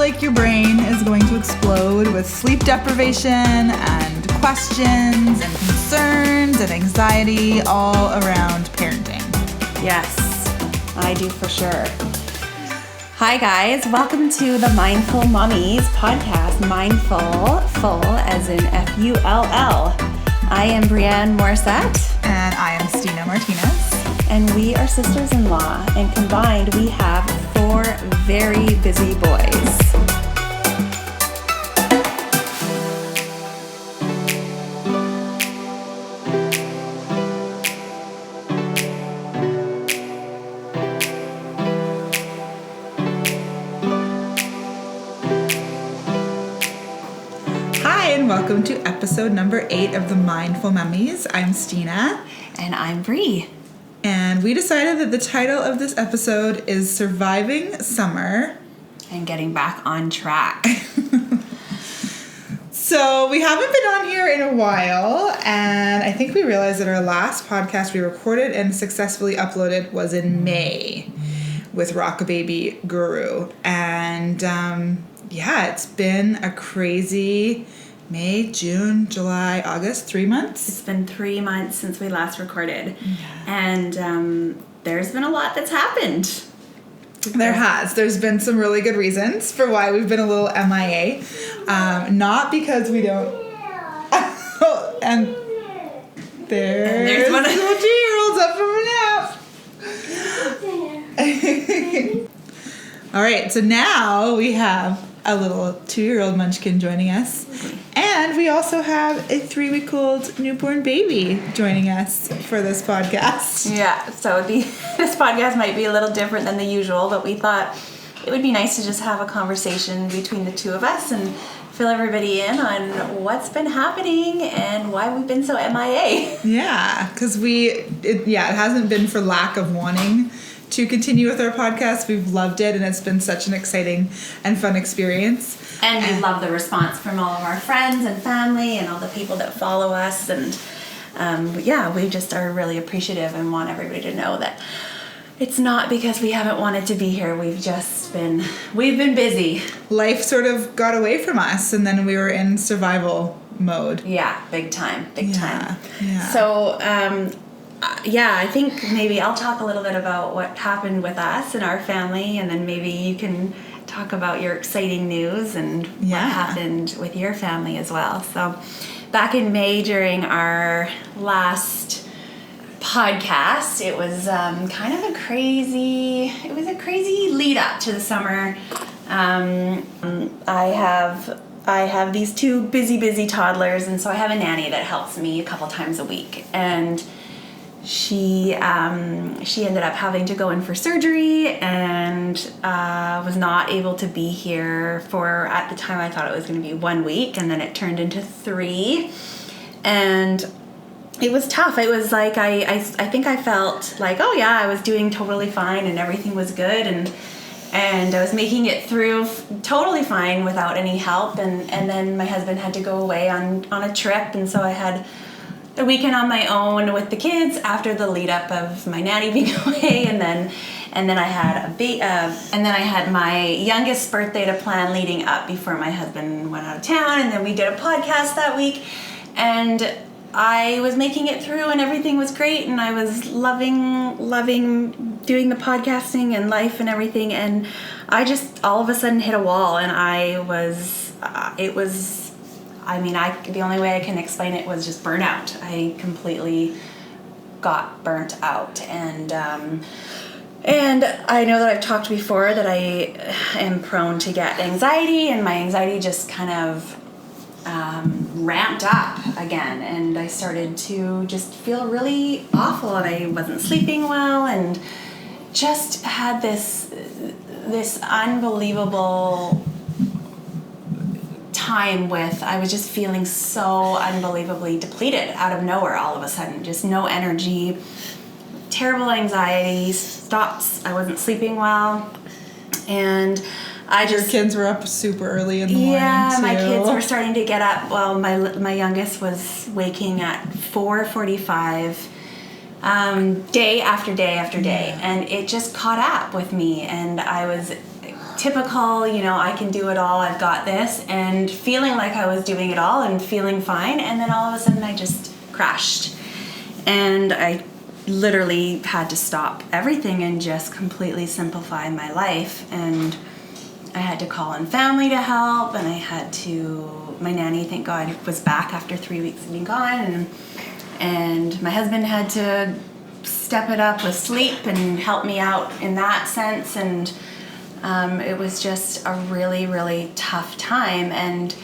like your brain is going to explode with sleep deprivation and questions and concerns and anxiety all around parenting. Yes, I do for sure. Hi guys, welcome to the Mindful Mommies podcast. Mindful, full as in F-U-L-L. I am Brienne Morissette. And I am Stina Martinez. And we are sisters-in-law, and combined we have 4 very busy boys. Hi, and welcome to episode number 8 of the Mindful Mommies. I'm Stina. And I'm Bre. And we decided that the title of this episode is Surviving Summer. And getting back on track. So we haven't been on here in a while, and I think we realized that our last podcast we recorded and successfully uploaded was in May with Rockababy Guru. And it's been a crazy May, June, July, August, 3 months. It's been 3 months since we last recorded. And there's been a lot that's happened. There has. There's been some really good reasons for why we've been a little MIA. Not because we don't... and there's one of the 2-year-olds up from a nap. All right, so now we have a little 2-year-old munchkin joining us. And we also have a 3-week-old newborn baby joining us for this podcast. Yeah, so this podcast might be a little different than the usual, but we thought it would be nice to just have a conversation between the two of us and fill everybody in on what's been happening and why we've been so MIA. Yeah, because it hasn't been for lack of wanting to continue with our podcast. We've loved it, and it's been such an exciting and fun experience. And we love the response from all of our friends and family and all the people that follow us. And we just are really appreciative and want everybody to know that it's not because we haven't wanted to be here. We've been busy. Life sort of got away from us, and then we were in survival mode. Yeah, big time. Yeah. So, I think maybe I'll talk a little bit about what happened with us and our family, and then maybe you can talk about your exciting news and what happened with your family as well. So back in May during our last podcast, it was kind of a crazy lead up to the summer. I have these 2 busy toddlers, and so I have a nanny that helps me a couple times a week, and she ended up having to go in for surgery and was not able to be here for, at the time I thought it was going to be 1 week, and then it turned into 3, and it was tough. It was like I think I felt like, oh yeah, I was doing totally fine and everything was good, and I was making it through totally fine without any help, and then my husband had to go away on a trip, and so I had a weekend on my own with the kids after the lead up of my nanny being away, and then I had my youngest birthday to plan leading up before my husband went out of town, and then we did a podcast that week, and I was making it through and everything was great, and I was loving doing the podcasting and life and everything, and I just all of a sudden hit a wall, and the only way I can explain it was just burnout. I completely got burnt out, and I know that I've talked before that I am prone to get anxiety, and my anxiety just kind of ramped up again, and I started to just feel really awful, and I wasn't sleeping well, and just had this unbelievable time I was just feeling so unbelievably depleted out of nowhere all of a sudden. Just no energy, terrible anxiety, stops. I wasn't sleeping well, and your kids were up super early in the morning. Yeah, too. My kids were starting to get up. Well, my youngest was waking at 4:45 day after day after day, and it just caught up with me, and I was typical, you know, I can do it all, I've got this, and feeling like I was doing it all and feeling fine, and then all of a sudden I just crashed. And I literally had to stop everything and just completely simplify my life. And I had to call in family to help, and my nanny, thank God, was back after 3 weeks of being gone, and my husband had to step it up with sleep and help me out in that sense. And it was just a really, really tough time. And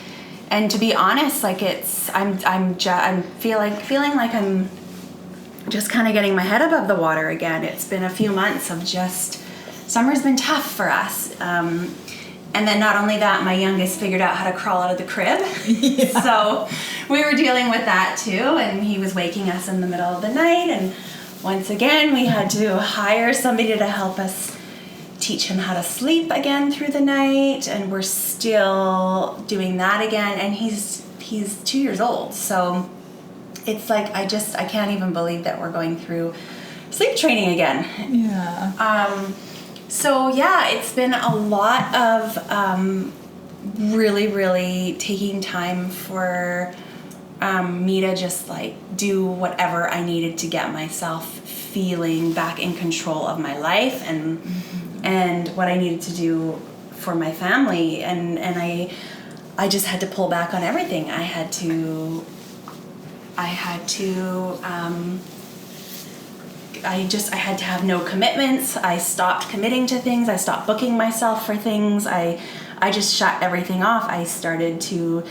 to be honest, like I'm feeling like I'm just kind of getting my head above the water again. It's been a few months of just, summer's been tough for us. And then not only that, my youngest figured out how to crawl out of the crib. Yeah. So we were dealing with that too, and he was waking us in the middle of the night, and once again we had to hire somebody to help us teach him how to sleep again through the night, and we're still doing that again, and he's 2 years old. So it's like I can't even believe that we're going through sleep training again. Yeah. So yeah, it's been a lot of really, really taking time for me to just like do whatever I needed to get myself feeling back in control of my life, and what I needed to do for my family, and I just had to pull back on everything. I had to have no commitments. I stopped committing to things. I stopped booking myself for things. I just shut everything off. I started to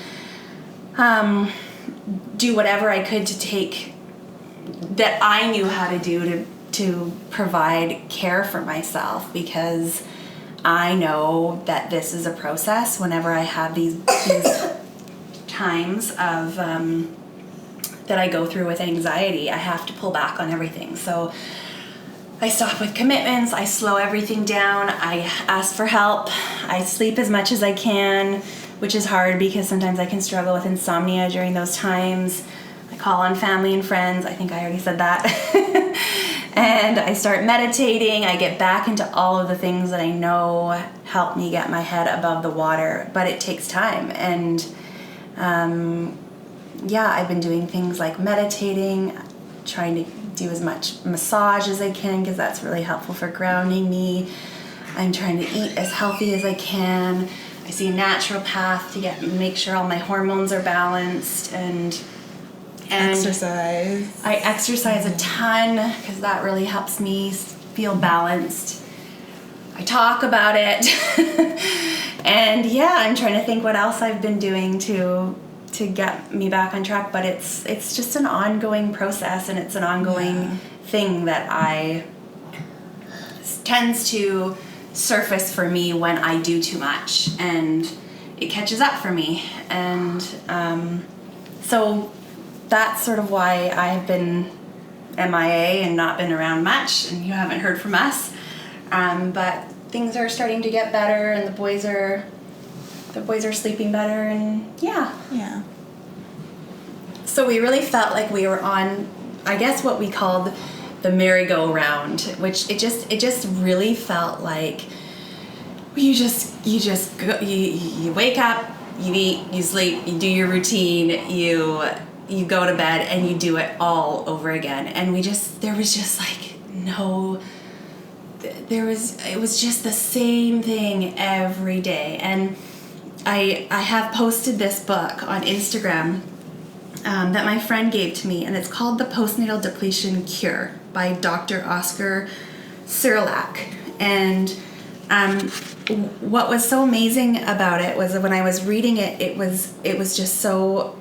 do whatever I could to take that I knew how to do to provide care for myself, because I know that this is a process. Whenever I have these times of that I go through with anxiety, I have to pull back on everything. So I stop with commitments, I slow everything down, I ask for help, I sleep as much as I can, which is hard because sometimes I can struggle with insomnia during those times. I call on family and friends, I think I already said that. And I start meditating, I get back into all of the things that I know help me get my head above the water, but it takes time. And I've been doing things like meditating, trying to do as much massage as I can because that's really helpful for grounding me. I'm trying to eat as healthy as I can. I see a naturopath to make sure all my hormones are balanced, and exercise. I exercise a ton because that really helps me feel balanced. I talk about it. And I'm trying to think what else I've been doing to get me back on track, but it's just an ongoing process, and it's an ongoing thing that tends to surface for me when I do too much, and it catches up for me. And so that's sort of why I've been MIA and not been around much, and you haven't heard from us. But things are starting to get better, and the boys are sleeping better, and yeah. So we really felt like we were on, I guess, what we called the merry-go-round, which it just really felt like you wake up, you eat, you sleep, you do your routine, you go to bed, and you do it all over again. And it was just the same thing every day. And I have posted this book on Instagram that my friend gave to me, and it's called The Postnatal Depletion Cure by Dr. Oscar Cyrillak. And what was so amazing about it was that when I was reading it, it was so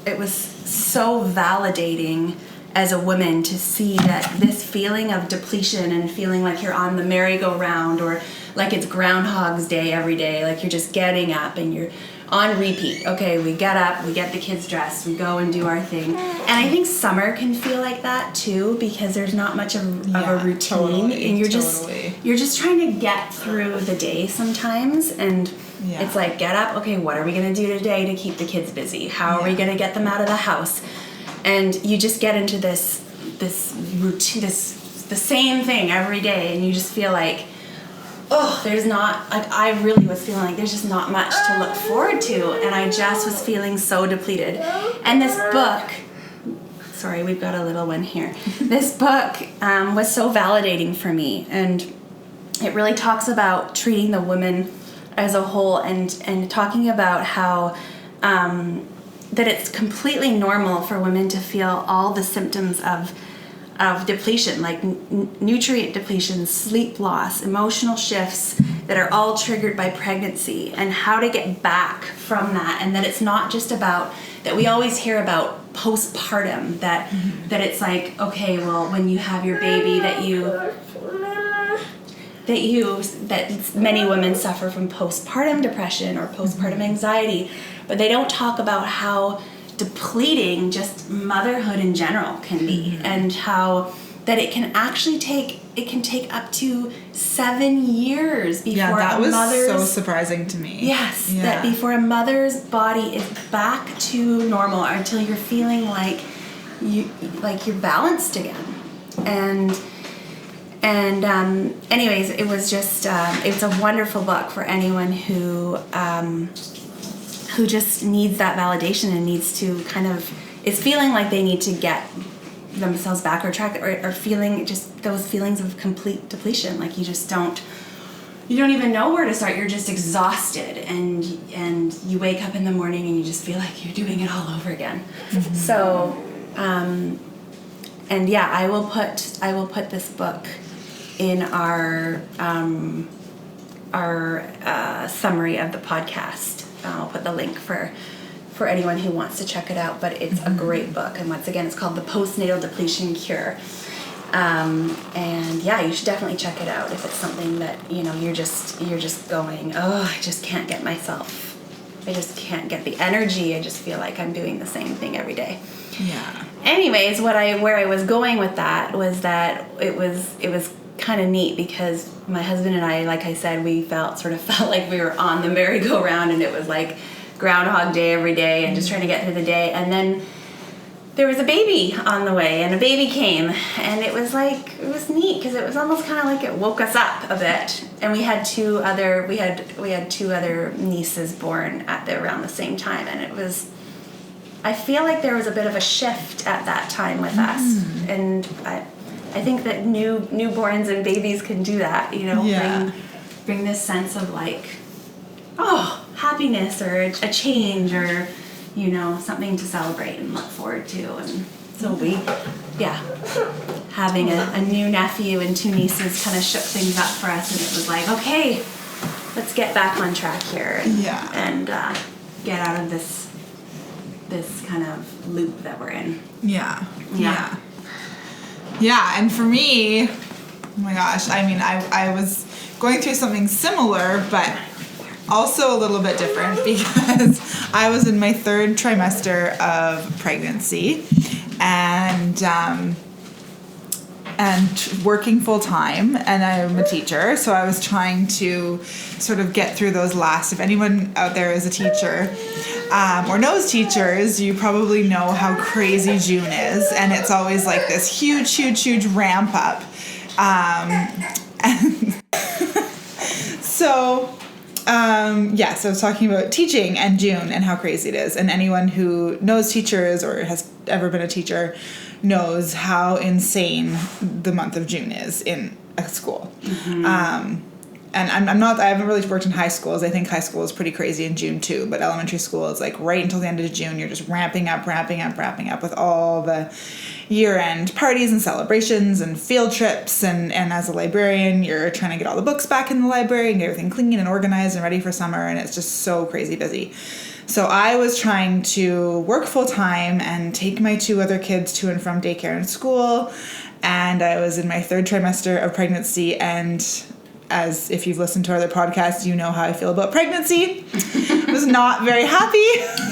validating as a woman to see that this feeling of depletion and feeling like you're on the merry-go-round, or like it's Groundhog's Day every day, like you're just getting up and you're on repeat. Okay, we get up, we get the kids dressed, we go and do our thing. And I think summer can feel like that too, because there's not much of a routine, totally, and you're just trying to get through the day sometimes. And it's like, get up, okay, what are we gonna do today to keep the kids busy? How are we gonna get them out of the house? And you just get into this routine, the same thing every day, and you just feel like there's not, like, I really was feeling like there's just not much to look forward to, and I just was feeling so depleted. And this book, sorry, we've got a little one here. This book was so validating for me, and it really talks about treating the woman as a whole, and talking about how that it's completely normal for women to feel all the symptoms of depletion, like nutrient depletion, sleep loss, emotional shifts that are all triggered by pregnancy, and how to get back from that. And that it's not just about, that we always hear about postpartum, that it's like, okay, well, when you have your baby, that many women suffer from postpartum depression or postpartum anxiety, but they don't talk about how depleting just motherhood in general can be, and how that it can actually take up to 7 years before that was mother's, so surprising to me. Yes, that before a mother's body is back to normal, or until you're feeling like you're balanced again. And anyways, it was just it's a wonderful book for anyone who just needs that validation and needs to is feeling like they need to get themselves back on track, or feeling just those feelings of complete depletion. Like you don't even know where to start. You're just exhausted, and you wake up in the morning and you just feel like you're doing it all over again. So, and yeah, I will put this book in our summary of the podcast. I'll put the link for anyone who wants to check it out, but it's a great book, and once again, it's called The Postnatal Depletion Cure. And yeah, you should definitely check it out if it's something that, you're just going, I just can't get the energy. I just feel like I'm doing the same thing every day. Yeah. Anyways, where I was going with that was that it was kind of neat, because my husband and I, like I said, we felt like we were on the merry-go-round, and it was like Groundhog Day every day, and just trying to get through the day. And then there was a baby on the way, and a baby came, and it was neat, because it was almost kind of like it woke us up a bit. And we had two other nieces born around the same time, and I feel like there was a bit of a shift at that time with us, and I think that newborns and babies can do that, bring this sense of like, happiness, or a change, or something to celebrate and look forward to. And so having a new nephew and two nieces kind of shook things up for us, and it was like, okay, let's get back on track here, and get out of this kind of loop that we're in. Yeah, and for me, oh my gosh, I mean, I was going through something similar, but also a little bit different, because I was in my 3rd trimester of pregnancy, and working full time, and I'm a teacher, so I was trying to sort of get through those last. If anyone out there is a teacher, or knows teachers, you probably know how crazy June is, and it's always like this huge ramp up. So I was talking about teaching and June and how crazy it is. And anyone who knows teachers or has ever been a teacher knows how insane the month of June is in a school. And I haven't really worked in high schools. I think high school is pretty crazy in June too, but elementary school is like right until the end of June, you're just ramping up with all the year-end parties and celebrations and field trips. And as a librarian, you're trying to get all the books back in the library and get everything clean and organized and ready for summer. And it's just so crazy busy. So I was trying to work full-time and take my 2 other kids to and from daycare and school. And I was in my 3rd trimester of pregnancy, and as if you've listened to our other podcasts, you know how I feel about pregnancy. I was not very happy.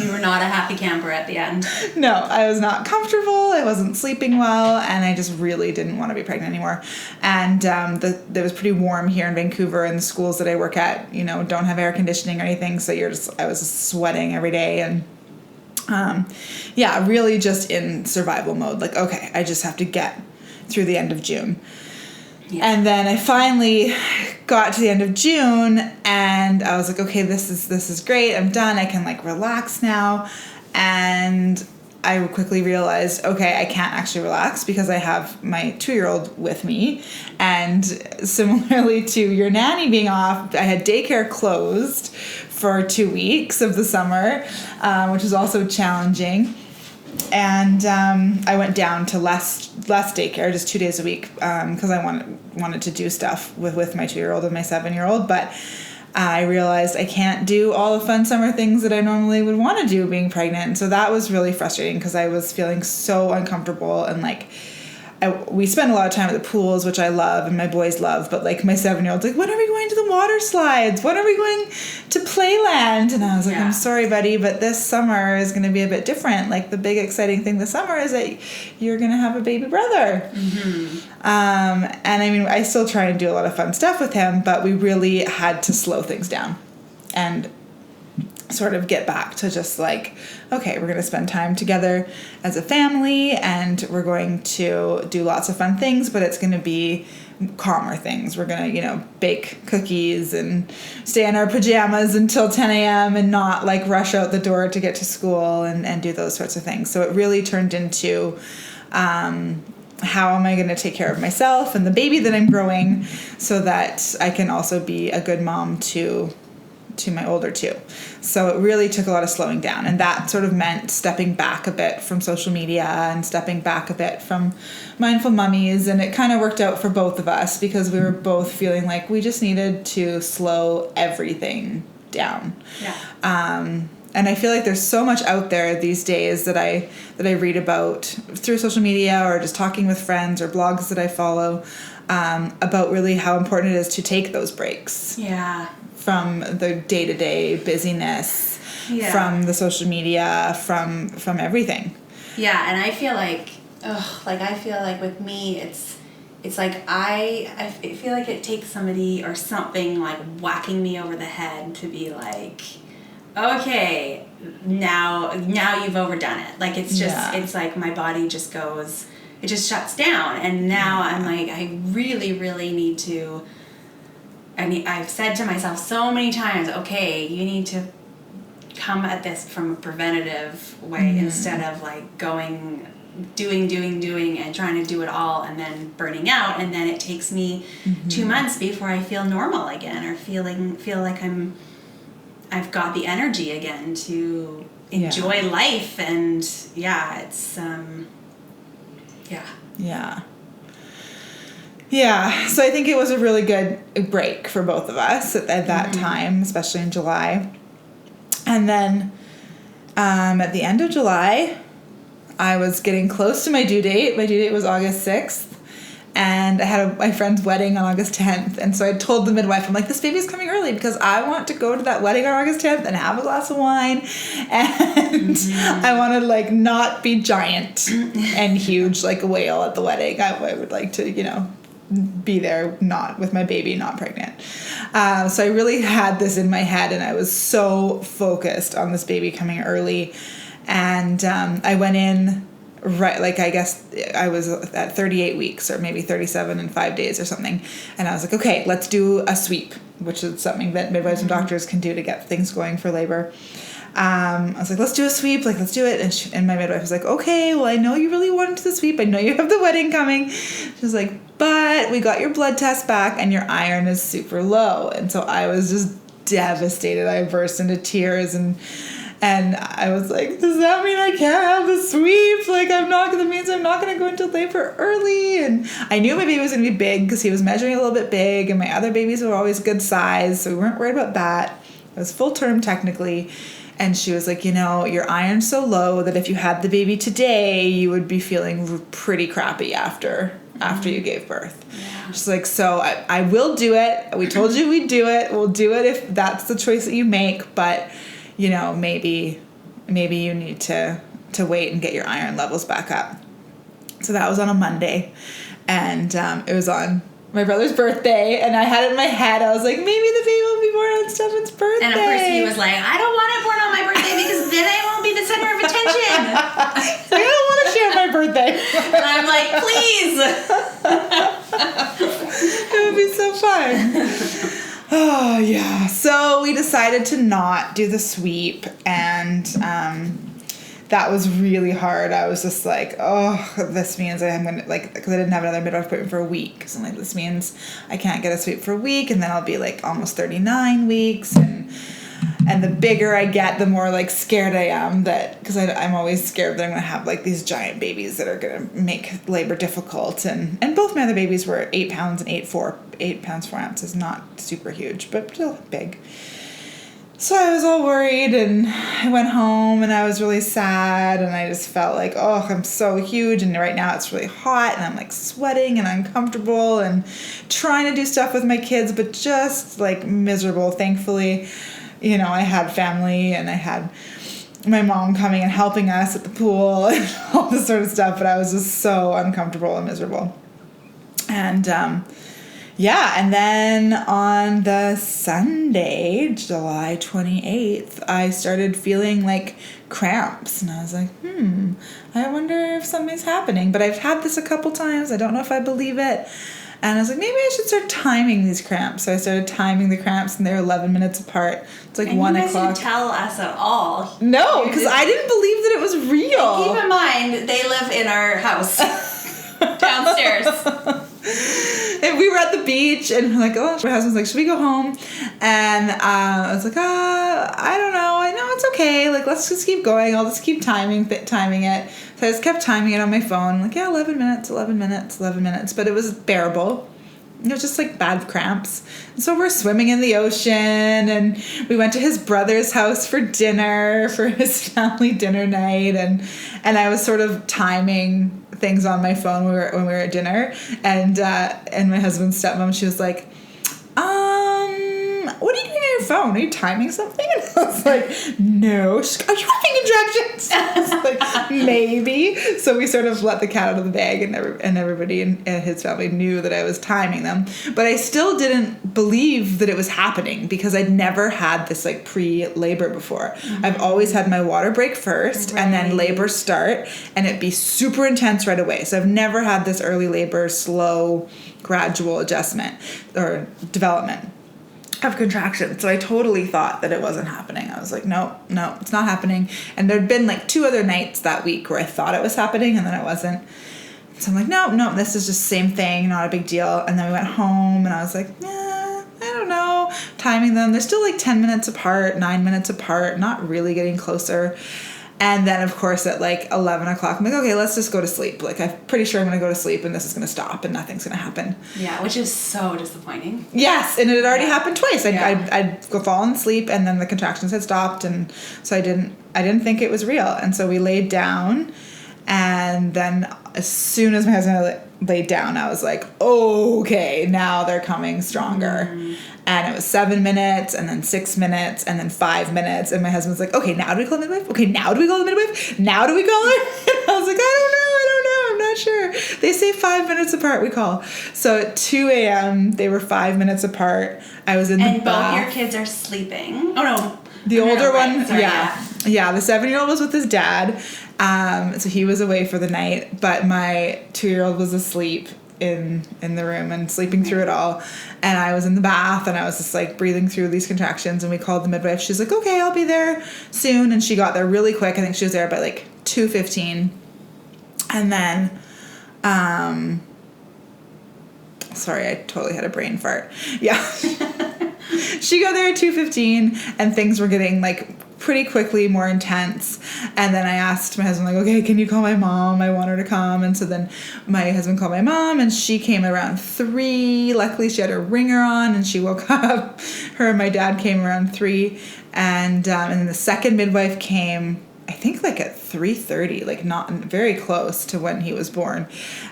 You were not a happy camper at the end. No, I was not comfortable. I wasn't sleeping well, and I just really didn't want to be pregnant anymore. And it was pretty warm here in Vancouver, and the schools that I work at, don't have air conditioning or anything, so I was just sweating every day, and really just in survival mode. Like, okay, I just have to get through the end of June. Yeah. And then I finally got to the end of June, and I was like, okay, this is great. I'm done. I can like relax now. And I quickly realized, okay, I can't actually relax because I have my 2-year-old with me. And similarly to your nanny being off, I had daycare closed for 2 weeks of the summer, which was also challenging. And I went down to less daycare, just 2 days a week, because I wanted to do stuff with my 2-year-old and my 7-year-old. But I realized I can't do all the fun summer things that I normally would want to do being pregnant. And so that was really frustrating because I was feeling so uncomfortable, and like we spend a lot of time at the pools, which I love and my boys love, but like my 7-year-old's like, when are we going to the water slides? When are we going to Playland? And I was like, I'm sorry, buddy, but this summer is going to be a bit different. Like the big exciting thing this summer is that you're going to have a baby brother. Mm-hmm. And I mean, I still try and do a lot of fun stuff with him, but we really had to slow things down and sort of get back to just like, okay, we're going to spend time together as a family, and we're going to do lots of fun things, but it's going to be calmer things. We're going to, bake cookies and stay in our pajamas until 10 a.m. and not like rush out the door to get to school and do those sorts of things. So it really turned into, how am I going to take care of myself and the baby that I'm growing so that I can also be a good mom to my older two. So it really took a lot of slowing down, and that sort of meant stepping back a bit from social media and stepping back a bit from mindful mummies, and it kind of worked out for both of us because we were both feeling like we just needed to slow everything down. And I feel like there's so much out there these days that I read about through social media or just talking with friends or blogs that I follow, about really how important it is to take those breaks. Yeah. From the day-to-day busyness, from the social media, from everything. Yeah, and I feel like, with me, it's like I feel like it takes somebody or something like whacking me over the head to be like, okay, now you've overdone it. Like it's just, it's like my body just goes, it just shuts down, and now I'm like, I really, really need to. I've said to myself so many times, okay, you need to come at this from a preventative way instead of like doing and trying to do it all and then burning out, and then it takes me 2 months before I feel normal again or feel like I've got the energy again to enjoy life, and it's Yeah, so I think it was a really good break for both of us at that time, especially in July. And then at the end of July, I was getting close to my due date. My due date was August 6th, and I had my friend's wedding on August 10th. And so I told the midwife, I'm like, this baby's coming early because I want to go to that wedding on August 10th and have a glass of wine. And I want to like not be giant and huge like a whale at the wedding. I would like to, be there, not with my baby, not pregnant. So I really had this in my head, and I was so focused on this baby coming early. And I went in I guess I was at 38 weeks or maybe 37 and 5 days or something. And I was like, okay, let's do a sweep, which is something that midwives and doctors can do to get things going for labor. I was like, let's do a sweep, let's do it. And my midwife was like, okay, well, I know you really wanted the sweep. I know you have the wedding coming. She was like, but we got your blood test back and your iron is super low. And so I was just devastated. I burst into tears and I was like, does that mean I can't have the sweep? That means I'm not going to go into labor early. And I knew my baby was going to be big because he was measuring a little bit big, and my other babies were always good size. So we weren't worried about that. It was full term technically. And she was like, your iron's so low that if you had the baby today, you would be feeling pretty crappy after you gave birth. Yeah. She's like, so I will do it. We told you we'd do it. We'll do it if that's the choice that you make. But, maybe you need to wait and get your iron levels back up. So that was on a Monday. And it was on my brother's birthday, and I had it in my head. I was like, maybe the baby will be born on Stefan's birthday. And at first he was like, I don't want it born on my birthday because then I won't be the center of attention. I don't want to share my birthday. And I'm like, please. be so fun. Oh, yeah. So we decided to not do the sweep, and that was really hard. I was just like, oh, this means I'm going to, like, because I didn't have another midwife appointment for a week. So, like, this means I can't get a sweep for a week, and then I'll be, like, almost 39 weeks, and the bigger I get, the more, like, scared I am that, because I'm always scared that I'm going to have, like, these giant babies that are going to make labor difficult, and both my other babies were 8 pounds and 8 pounds 4 ounces, not super huge, but still big. So I was all worried, and I went home, and I was really sad, and I just felt like, oh, I'm so huge, and right now it's really hot, and I'm, like, sweating and uncomfortable, and trying to do stuff with my kids, but just, like, miserable. Thankfully, you know, I had family, and I had my mom coming and helping us at the pool, and all this sort of stuff, but I was just so uncomfortable and miserable. And, yeah, and then on the Sunday, July 28th, I started feeling like cramps. And I was like, I wonder if something's happening. But I've had this a couple times. I don't know if I believe it. And I was like, maybe I should start timing these cramps. So I started timing the cramps, and they're 11 minutes apart. It's like 1 o'clock. You guys didn't tell us at all. No, because I didn't believe that it was real. And keep in mind, they live in our house downstairs. And we were at the beach, and we're like, oh, my husband's like, should we go home? And I was like, I don't know. I know it's okay. Like, let's just keep going. I'll just keep timing it. So I just kept timing it on my phone. I'm like, yeah, 11 minutes. But it was bearable. It was just like bad cramps. And so we're swimming in the ocean, and we went to his brother's house for dinner, for his family dinner night. And I was sort of timing things on my phone when we were at dinner, and my husband's stepmom, she was like, what are you doing on your phone? Are you timing something? And I was like, no. She's like, are you having contractions? I was like, maybe. So we sort of let the cat out of the bag, and everybody in his family knew that I was timing them. But I still didn't believe that it was happening, because I'd never had this, like, pre-labor before. Mm-hmm. I've always had my water break first, and then labor start, and it'd be super intense right away. So I've never had this early labor, slow, gradual adjustment or development of contractions. So I totally thought that it wasn't happening. I was like, no, it's not happening. And there'd been like 2 other nights that week where I thought it was happening, and then it wasn't. So I'm like, no, this is just the same thing, not a big deal. And then we went home, and I was like, I don't know, timing them. They're still like 10 minutes apart, 9 minutes apart, not really getting closer. And then, of course, at like 11 o'clock, I'm like, okay, let's just go to sleep. Like, I'm pretty sure I'm going to go to sleep, and this is going to stop, and nothing's going to happen. Yeah, which is so disappointing. Yes, and it had already happened twice. I'd go fall asleep, and then the contractions had stopped, and so I didn't think it was real. And so we laid down, and then as soon as my husband laid down, I was like, okay, now they're coming stronger. Mm-hmm. And it was 7 minutes, and then 6 minutes, and then 5 minutes. And my husband's like, okay, now do we call the midwife? Okay, now do we call the midwife? Now do we call her? And I was like, I don't know. I'm not sure. They say 5 minutes apart we call. So at 2 a.m., they were 5 minutes apart. I was in the bath. And both your kids are sleeping. Oh, no. The older one, right. Sorry, yeah. The 7-year-old was with his dad. So he was away for the night. But my 2-year-old was asleep in the room and sleeping through it all, and I was in the bath, and I was just like breathing through these contractions, and we called the midwife. She's like, okay, I'll be there soon, and she got there really quick. I think she was there by like 2:15, and then sorry, I totally had a brain fart. Yeah. She got there at 2:15, and things were getting like pretty quickly more intense. And then I asked my husband, like, okay, can you call my mom? I want her to come. And so then my husband called my mom, and she came around 3. Luckily, she had her ringer on, and she woke up. Her and my dad came around 3. And then the second midwife came, I think, like at 3:30, like not very close to when he was born.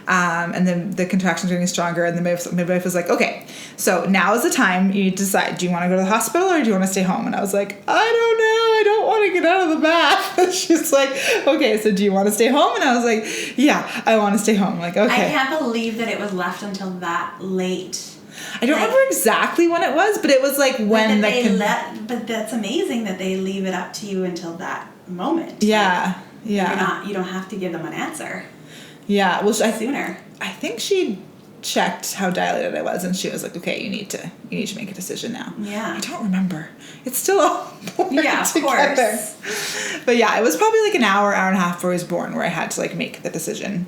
And then the contractions were getting stronger, and the midwife was like, okay, so now is the time you decide. Do you want to go to the hospital, or do you want to stay home? And I was like, I don't know. I don't want to get out of the bath. She's like, okay, so do you want to stay home? And I was like, yeah, I want to stay home. I'm like, okay. I can't believe that it was left until that late. I don't remember exactly when it was, but it was like when but that's amazing that they leave it up to you until that moment. Yeah, like, you don't have to give them an answer. Yeah, well, sooner. I think she checked how dilated I was, and she was like, okay, you need to make a decision now. Yeah. I don't remember. It's still all born of together. course. But yeah, it was probably like an hour and a half before he was born where I had to like make the decision.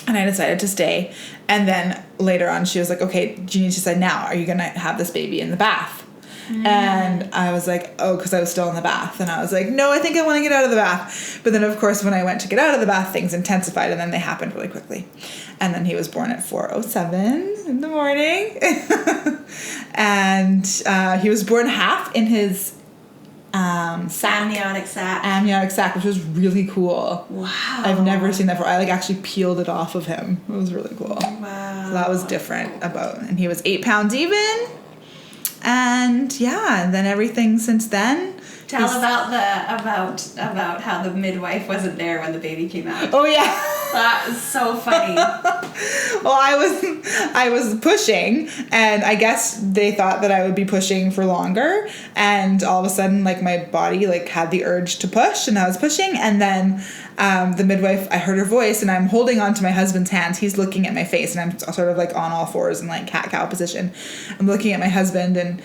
And I decided to stay. And then later on, she was like, okay, do you need to decide now? Are you going to have this baby in the bath? And I was like, oh, because I was still in the bath. And I was like, no, I think I want to get out of the bath. But then, of course, when I went to get out of the bath, things intensified. And then they happened really quickly. And then he was born at 4:07 in the morning. And he was born half in his Amniotic sac, which was really cool. Wow. I've never seen that before. I like actually peeled it off of him. It was really cool. Wow. So that was different and he was 8 pounds even. And yeah, and then everything since then. Tell about how the midwife wasn't there when the baby came out. Oh yeah. That was so funny. Well, I was pushing, and I guess they thought that I would be pushing for longer, and all of a sudden, like, my body, like, had the urge to push, and I was pushing, and then the midwife, I heard her voice, and I'm holding onto my husband's hands. He's looking at my face, and I'm sort of, like, on all fours in, like, cat-cow position. I'm looking at my husband, and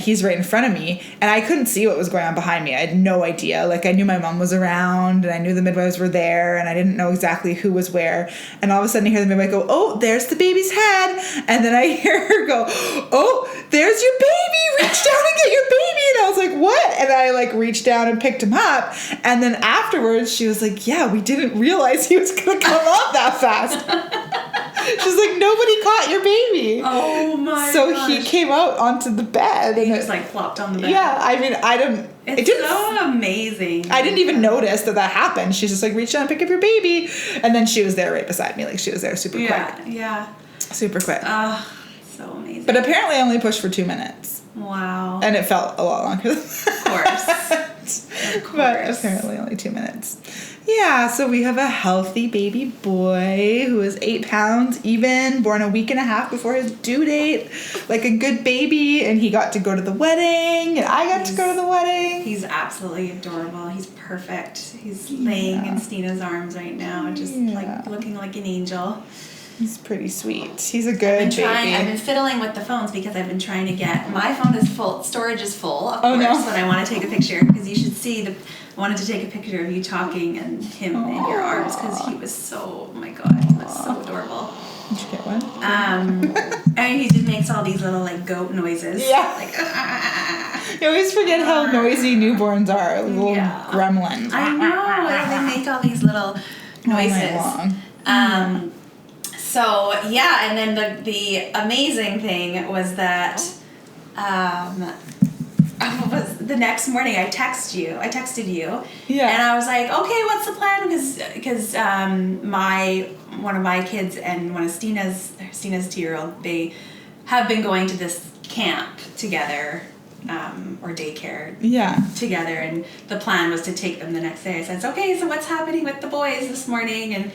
he's right in front of me, and I couldn't see what was going on behind me. I had no idea. Like, I knew my mom was around, and I knew the midwives were there, and I didn't know exactly who was where. And all of a sudden I hear the midwife go, oh, there's the baby's head. And then I hear her go, oh, there's your baby. Reach down and get your baby. And I was like, what? And I, like, reached down and picked him up. And then afterwards she was like, yeah, we didn't realize he was going to come up that fast. She's like, nobody caught your baby. Oh my So gosh. he came out onto the bed. He and just like flopped on the bed. Yeah, I mean, It's so amazing. I didn't even notice that happened. She's just like, reach down and pick up your baby. And then she was there right beside me. Like, she was there super quick. Yeah. Super quick. So amazing. But apparently I only pushed for 2 minutes. Wow. And it felt a lot longer than that. Of course. But apparently only 2 minutes. Yeah, so we have a healthy baby boy who is 8 pounds even, born a week and a half before his due date, like a good baby, and he got to go to the wedding, and I got to go to the wedding. He's absolutely adorable. He's perfect. He's laying in Stina's arms right now, just like looking like an angel. He's pretty sweet. He's a good baby. I've been fiddling with the phones because I've been trying to get, my phone is full, storage is full, of course, but I want to take a picture because you should see I wanted to take a picture of you talking and him in your arms because he was so, oh my god, he was so adorable. Did you get one? And he just makes all these little like goat noises. Yeah. Like, You always forget how noisy newborns are, little gremlins. I know, and they make all these little noises. All night long. So yeah, and then the amazing thing was that was the next morning I texted you, and I was like, okay, what's the plan? Because one of my kids and one of Stina's 2-year-old, they have been going to this camp together, or daycare together, and the plan was to take them the next day. I said, okay, so what's happening with the boys this morning? And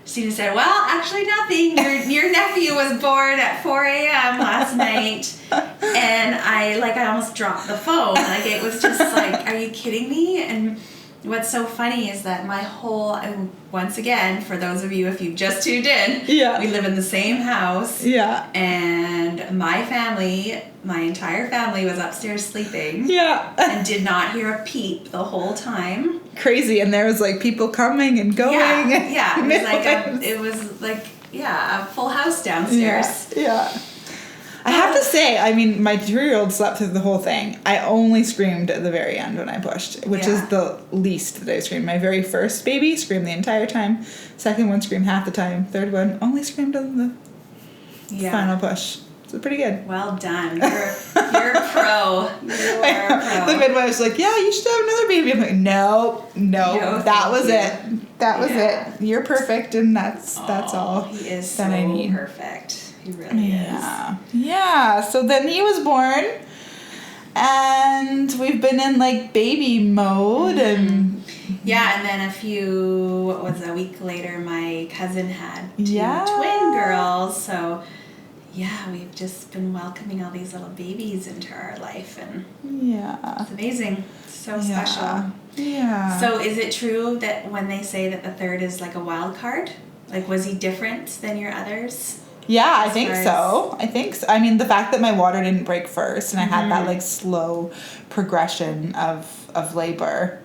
Stina said, well, actually nothing. Your nephew was born at 4 a.m. last night. And I almost dropped the phone. Like, it was just like, are you kidding me? And what's so funny is that once again, for those of you, if you've just tuned in, we live in the same house. Yeah. And my entire family was upstairs sleeping. Yeah. And did not hear a peep the whole time. Crazy. And there was like people coming and going. Yeah. It was like a full house downstairs. Yeah. I have to say, I mean, my 2-year-old slept through the whole thing. I only screamed at the very end when I pushed, which is the least that I screamed. My very first baby screamed the entire time. Second one screamed half the time. Third one only screamed on the final push. So pretty good. Well done. You're a pro. You are a pro. The midwife's like, yeah, you should have another baby. I'm like, no, that was it. That was it. You're perfect, and that's all. He is that I need. Perfect. He really is. Yeah. So then he was born, and we've been in like baby mode, and then a week later, my cousin had 2 twin girls. So we've just been welcoming all these little babies into our life, and it's amazing. It's so special. Yeah. So is it true that when they say that the third is like a wild card? Like, was he different than your others? Yeah, I think so. I mean, the fact that my water didn't break first and I had that, like, slow progression of labor.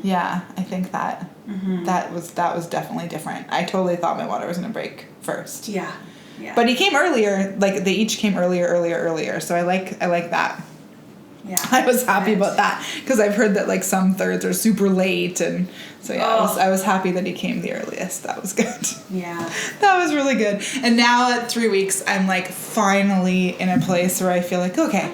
Yeah, I think that that was definitely different. I totally thought my water was going to break first. Yeah. Yeah. But he came earlier. Like, they each came earlier. So I like that. Yeah. I was happy about that because I've heard that, like, some thirds are super late, and so yeah, I was happy that he came the earliest. That was good. Yeah. That was really good. And now at 3 weeks, I'm, like, finally in a place where I feel like, okay,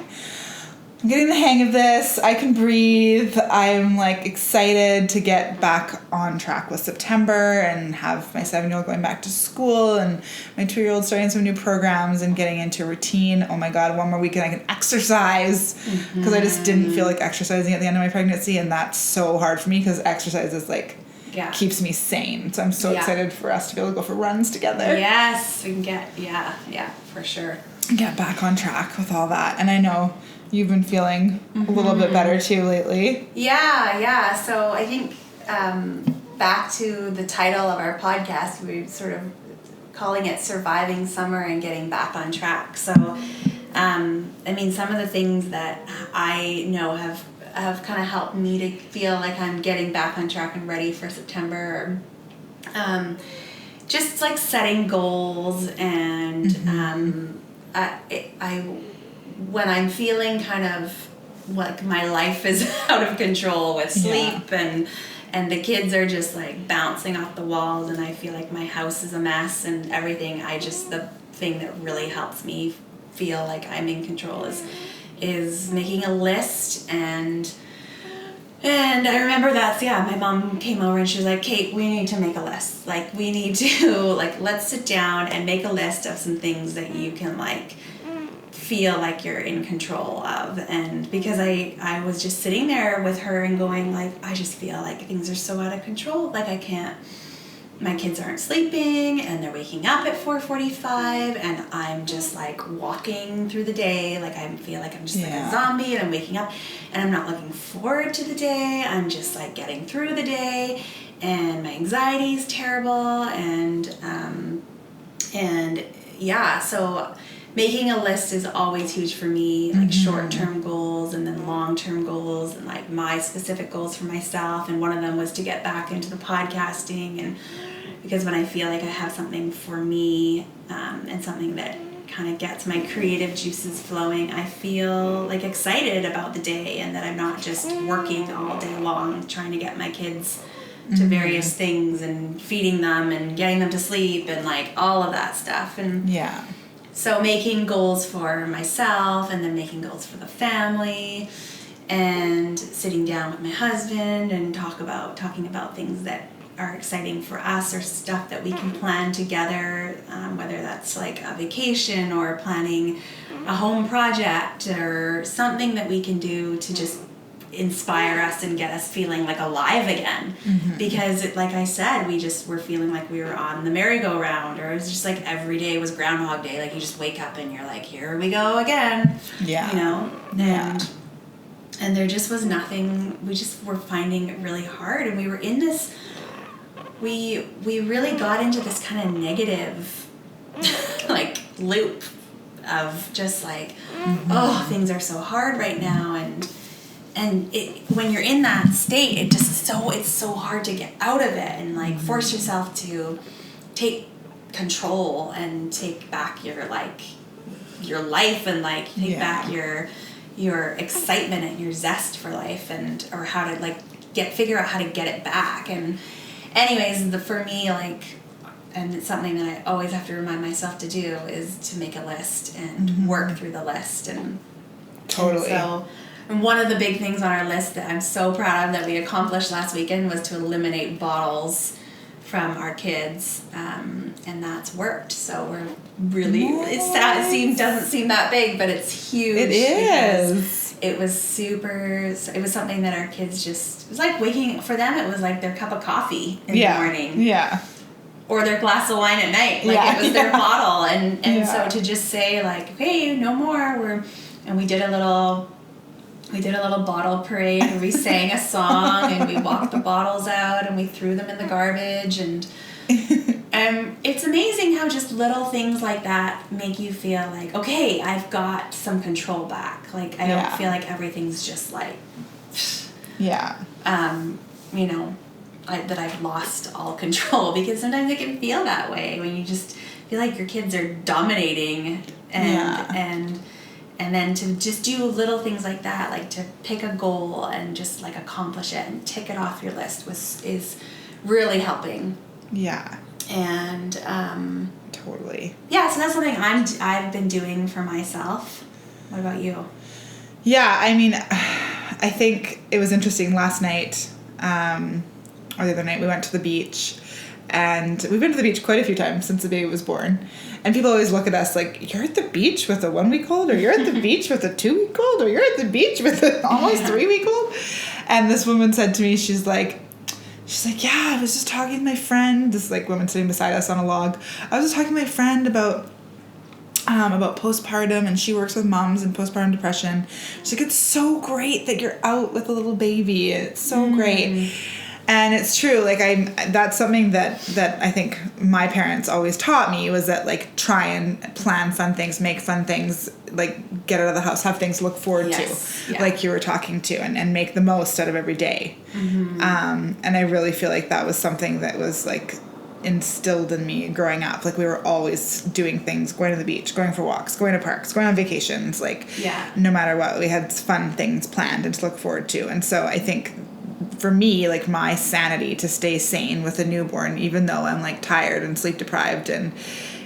I'm getting the hang of this. I can breathe. I'm, like, excited to get back on track with September and have my 7-year-old going back to school and my 2-year-old starting some new programs and getting into a routine. Oh, my God, one more week and I can exercise because I just didn't feel like exercising at the end of my pregnancy, and that's so hard for me because exercise is, like, keeps me sane. So I'm so excited for us to be able to go for runs together. Yes, we can get, for sure. Get back on track with all that. And I know you've been feeling a little bit better too lately. Yeah. So I think back to the title of our podcast, we're sort of calling it Surviving Summer and Getting Back on Track. So, I mean, some of the things that I know have kind of helped me to feel like I'm getting back on track and ready for September. Just like setting goals and when I'm feeling kind of like my life is out of control with sleep and the kids are just like bouncing off the walls and I feel like my house is a mess and everything, the thing that really helps me feel like I'm in control is making a list. And I remember my mom came over and she was like, Kate, we need to make a list. Like, we need to, like, let's sit down and make a list of some things that you can, like, feel like you're in control of. And because I was just sitting there with her and going, like, I just feel like things are so out of control. Like, my kids aren't sleeping and they're waking up at 4:45 and I'm just like walking through the day. Like, I feel like I'm just like a zombie and I'm waking up and I'm not looking forward to the day. I'm just like getting through the day and my anxiety is terrible. So making a list is always huge for me, like short-term goals and then long-term goals and like my specific goals for myself. And one of them was to get back into the podcasting, and because when I feel like I have something for me and something that kind of gets my creative juices flowing, I feel like excited about the day and that I'm not just working all day long trying to get my kids to various things and feeding them and getting them to sleep and like all of that stuff. And so making goals for myself and then making goals for the family and sitting down with my husband and talking about things that are exciting for us or stuff that we can plan together, whether that's like a vacation or planning a home project or something that we can do to just inspire us and get us feeling like alive again. Because like I said, we're feeling like we were on the merry-go-round, or it was just like every day was Groundhog Day. Like, you just wake up and you're like, here we go again. And there just was nothing. We just were finding it really hard, and we were in this we really got into this kind of negative like loop of just like things are so hard right now, and when you're in that state, it's so hard to get out of it and like force yourself to take control and take back your life and like take back your excitement and your zest for life, or how to like figure out how to get it back. And anyways, for me, like, and it's something that I always have to remind myself to do, is to make a list and work through the list. And totally. And one of the big things on our list that I'm so proud of that we accomplished last weekend was to eliminate bottles from our kids, and that's worked. So we're really, doesn't seem that big, but it's huge. It is. It was something that our kids it was like for them, it was like their cup of coffee in the morning. Yeah. Or their glass of wine at night. Like, it was their bottle. And so to just say like, hey, no more, and we did a little bottle parade where we sang a song and we walked the bottles out and we threw them in the garbage and It's amazing how just little things like that make you feel like, okay, I've got some control back. Like, I don't feel like everything's just like, you know, that I've lost all control, because sometimes it can feel that way when you just feel like your kids are dominating, and then to just do little things like that, like to pick a goal and just like accomplish it and tick it off your list is really helping. Yeah. And totally. Yeah, so that's something I've been doing for myself. What about you? Yeah, I mean, I think it was interesting last night, or the other night, we went to the beach, and we've been to the beach quite a few times since the baby was born, and people always look at us like, you're at the beach with a 1-week-old, or you're at the beach with a 2-week-old, or you're at the beach with an almost 3-week-old, and this woman said to me, she's like, yeah, I was just talking to my friend, this like woman sitting beside us on a log, I was just talking to my friend about postpartum, and she works with moms and postpartum depression. She's like, it's so great that you're out with a little baby. It's so great. And it's true. Like, that's something that I think my parents always taught me, was that, like, try and plan fun things, make fun things, like, get out of the house, have things to look forward to, like you were talking to, and make the most out of every day. And I really feel like that was something that was, like, instilled in me growing up. Like, we were always doing things, going to the beach, going for walks, going to parks, going on vacations, like, no matter what, we had fun things planned and to look forward to. And so I think for me, like, my sanity to stay sane with a newborn, even though I'm, like, tired and sleep deprived and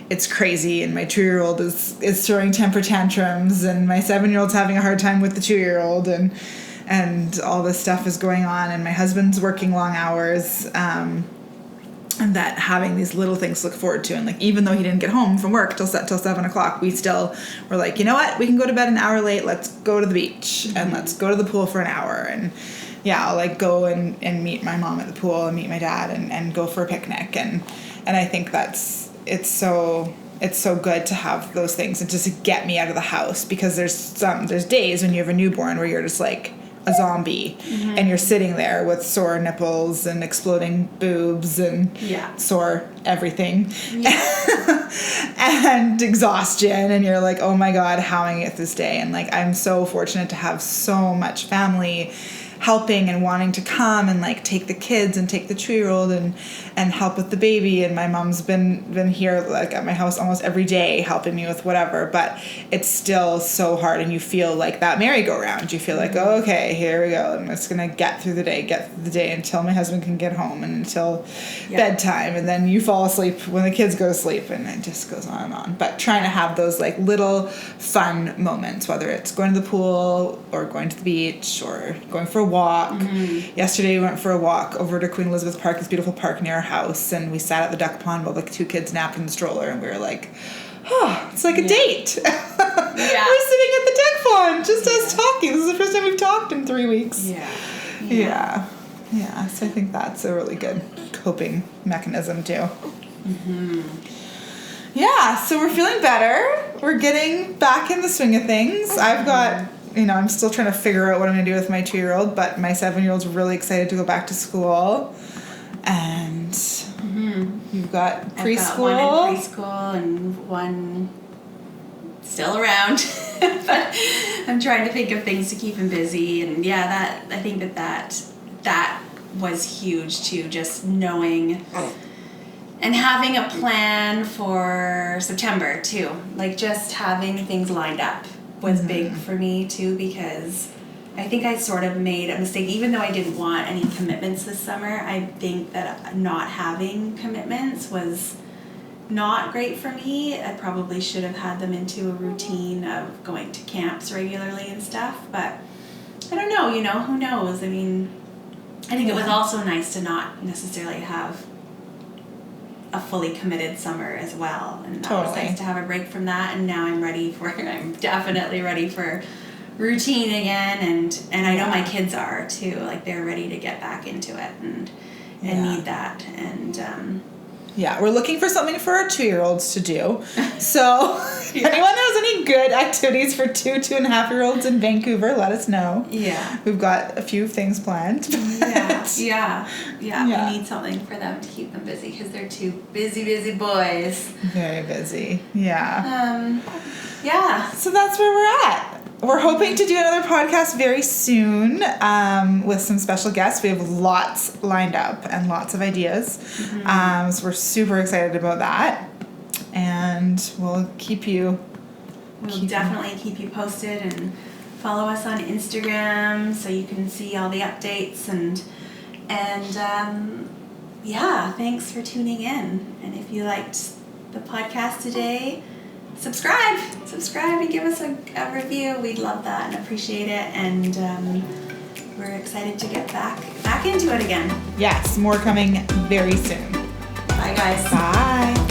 it's crazy, and my 2-year-old is throwing temper tantrums, and my 7-year-old's having a hard time with the 2-year-old, and all this stuff is going on, and my husband's working long hours, and that having these little things to look forward to, and, like, even though he didn't get home from work till 7 o'clock, we still were like, you know what, we can go to bed an hour late, let's go to the beach, and let's go to the pool for an hour, and I'll, like, go and meet my mom at the pool and meet my dad and go for a picnic, and I think it's so good to have those things and just to get me out of the house, because there's days when you have a newborn where you're just like a zombie, and you're sitting there with sore nipples and exploding boobs and sore everything and exhaustion, and you're like, oh my god, how am I gonna get this day? And, like, I'm so fortunate to have so much family helping and wanting to come and, like, take the kids and take the 2-year-old and help with the baby, and my mom's been here, like, at my house almost every day helping me with whatever, but it's still so hard, and you feel like that merry-go-round. You feel like, oh, okay, here we go, I'm just gonna get through the day until my husband can get home and until bedtime, and then you fall asleep when the kids go to sleep, and it just goes on and on. But trying to have those, like, little fun moments, whether it's going to the pool or going to the beach or going for a walk. Yesterday we went for a walk over to Queen Elizabeth Park, this beautiful park near our house, and we sat at the duck pond while the 2 kids napped in the stroller, and we were like, oh, it's like a date. We're sitting at the duck pond just us talking. This is the first time we've talked in 3 weeks. So I think that's a really good coping mechanism too. So we're feeling better. We're getting back in the swing of things. I've got, I'm still trying to figure out what I'm going to do with my 2-year-old, but my 7-year-old's really excited to go back to school. And you've got preschool. I've got one in preschool and one still around. But I'm trying to think of things to keep him busy. And I think that was huge too, just knowing and having a plan for September too. Like, just having things lined up was big for me too, because I think I sort of made a mistake. Even though I didn't want any commitments this summer, I think that not having commitments was not great for me. I probably should have had them into a routine of going to camps regularly and stuff, but I don't know, who knows? I mean, I think it was also nice to not necessarily have a fully committed summer as well, and that was nice to have a break from that. And now I'm definitely ready for routine again, and I know my kids are too. Like, they're ready to get back into it and need that. And we're looking for something for our 2-year-olds to do. So if anyone has any good activities for 2.5-year-olds in Vancouver, let us know. We've got a few things planned. that. Yeah. We need something for them to keep them busy because they're two busy boys. Very busy. Yeah. Yeah. So that's where we're at. We're hoping to do another podcast very soon with some special guests. We have lots lined up and lots of ideas. So we're super excited about that. And we'll keep you... We'll definitely keep you posted, and follow us on Instagram so you can see all the updates. And thanks for tuning in. And if you liked the podcast today, subscribe and give us a review. We'd love that and appreciate it. And we're excited to get back into it again. Yes, more coming very soon. Bye, guys. Bye.